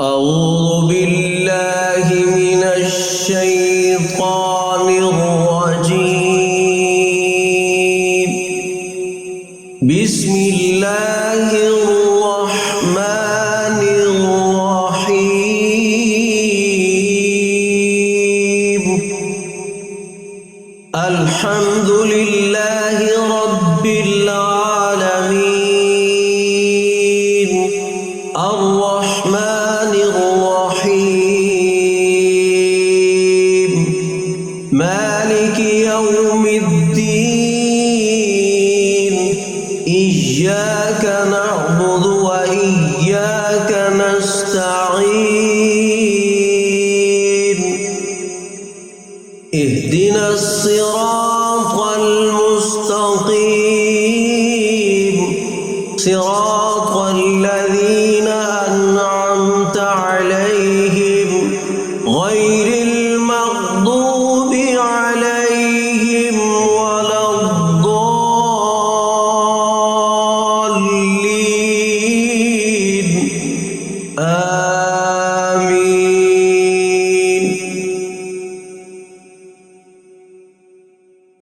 أعوذ بالله من الشيطان الرجيم. بسم الله الرحمن الرحيم. الحمد لله رب العالمين الرحمن الرحيم مالك يوم الدين. إياك نعبد وإياك نستعين. اهدنا الصراط